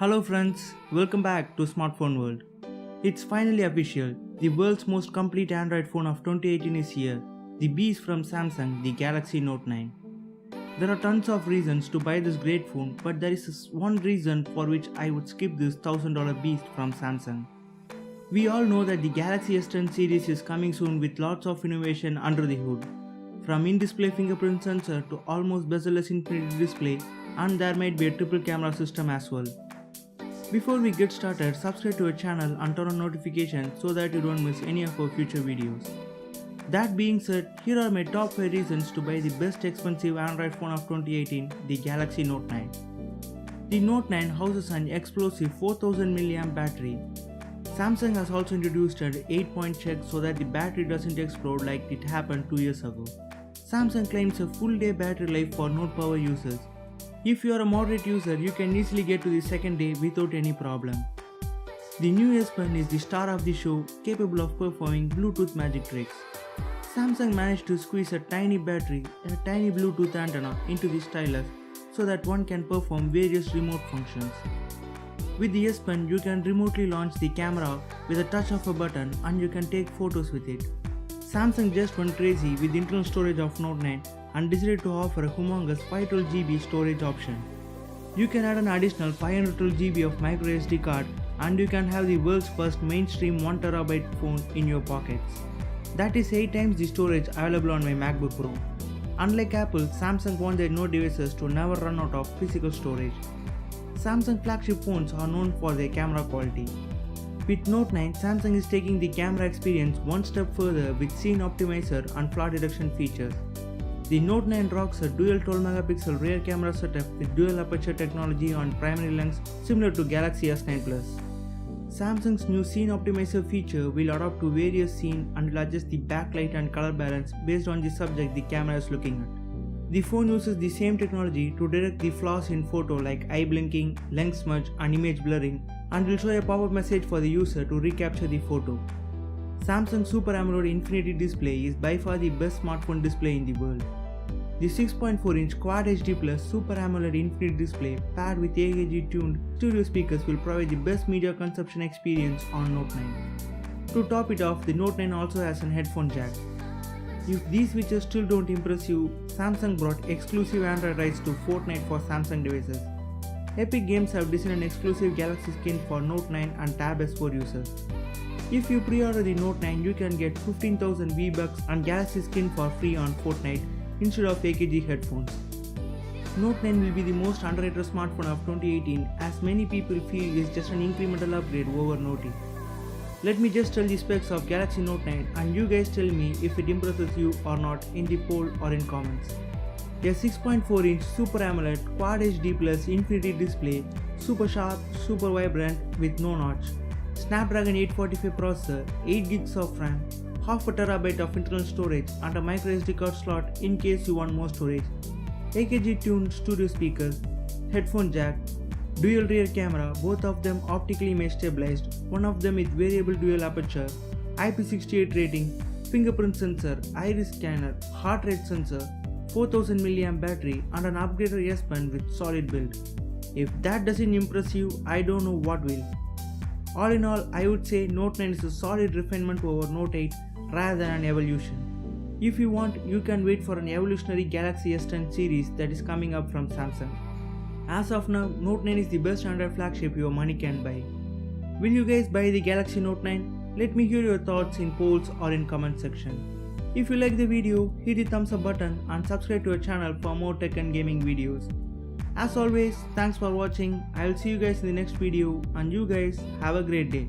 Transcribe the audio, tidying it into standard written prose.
Hello friends, welcome back to Smartphone World. It's finally official, the world's most complete Android phone of 2018 is here, the beast from Samsung, the Galaxy Note 9. There are tons of reasons to buy this great phone, but there is one reason for which I would skip this $1000 beast from Samsung. We all know that the Galaxy S10 series is coming soon with lots of innovation under the hood. From in-display fingerprint sensor to almost bezel-less infinity display, and there might be a triple camera system as well. Before we get started, subscribe to our channel and turn on notifications so that you don't miss any of our future videos. That being said, here are my top 5 reasons to buy the best expensive Android phone of 2018, the Galaxy Note 9. The Note 9 houses an explosive 4000 mAh battery. Samsung has also introduced an 8-point check so that the battery doesn't explode like it happened 2 years ago. Samsung claims a full day battery life for Note Power users. If you are a moderate user, you can easily get to the second day without any problem. The new S Pen is the star of the show, capable of performing Bluetooth magic tricks. Samsung managed to squeeze a tiny battery and a tiny Bluetooth antenna into the stylus so that one can perform various remote functions. With the S Pen, you can remotely launch the camera with a touch of a button and you can take photos with it. Samsung just went crazy with the internal storage of Note 9 and decided to offer a humongous 512GB storage option. You can add an additional 512GB of microSD card and you can have the world's first mainstream 1TB phone in your pockets. That is 8 times the storage available on my MacBook Pro. Unlike Apple, Samsung want their Note devices to never run out of physical storage. Samsung flagship phones are known for their camera quality. With Note 9, Samsung is taking the camera experience one step further with Scene Optimizer and flaw detection features. The Note 9 rocks a dual 12MP rear camera setup with dual aperture technology on primary lens similar to Galaxy S9 Plus. Samsung's new Scene Optimizer feature will adapt to various scenes and will adjust the backlight and color balance based on the subject the camera is looking at. The phone uses the same technology to detect the flaws in photo like eye blinking, lens smudge and image blurring, and will show a pop-up message for the user to recapture the photo. Samsung Super AMOLED Infinity display is by far the best smartphone display in the world. The 6.4-inch Quad HD Plus Super AMOLED Infinity display paired with AAG-tuned stereo speakers will provide the best media consumption experience on Note 9. To top it off, the Note 9 also has an headphone jack. If these features still don't impress you, Samsung brought exclusive Android rights to Fortnite for Samsung devices. Epic Games have designed an exclusive Galaxy skin for Note 9 and Tab S4 users. If you pre-order the Note 9, you can get 15,000 V-Bucks and Galaxy skin for free on Fortnite instead of AKG headphones. Note 9 will be the most underrated smartphone of 2018 as many people feel it is just an incremental upgrade over Note 8. Let me just tell the specs of Galaxy Note 9 and you guys tell me if it impresses you or not in the poll or in comments. A 6.4-inch Super AMOLED Quad HD Plus Infinity display, super sharp, super vibrant with no notch. Snapdragon 845 processor, 8 GB of RAM, half a terabyte of internal storage and a microSD card slot in case you want more storage. AKG tuned stereo speakers, headphone jack, dual rear camera, both of them optically image stabilized, one of them with variable dual aperture, IP68 rating, fingerprint sensor, iris scanner, heart rate sensor, 4000 mAh battery and an upgraded S Pen with solid build. If that doesn't impress you, I don't know what will. All in all, I would say Note 9 is a solid refinement over Note 8 rather than an evolution. If you want, you can wait for an evolutionary Galaxy S10 series that is coming up from Samsung. As of now, Note 9 is the best Android flagship your money can buy. Will you guys buy the Galaxy Note 9? Let me hear your thoughts in polls or in comment section. If you like the video, hit the thumbs up button and subscribe to our channel for more tech and gaming videos. As always, thanks for watching. I will see you guys in the next video and you guys have a great day.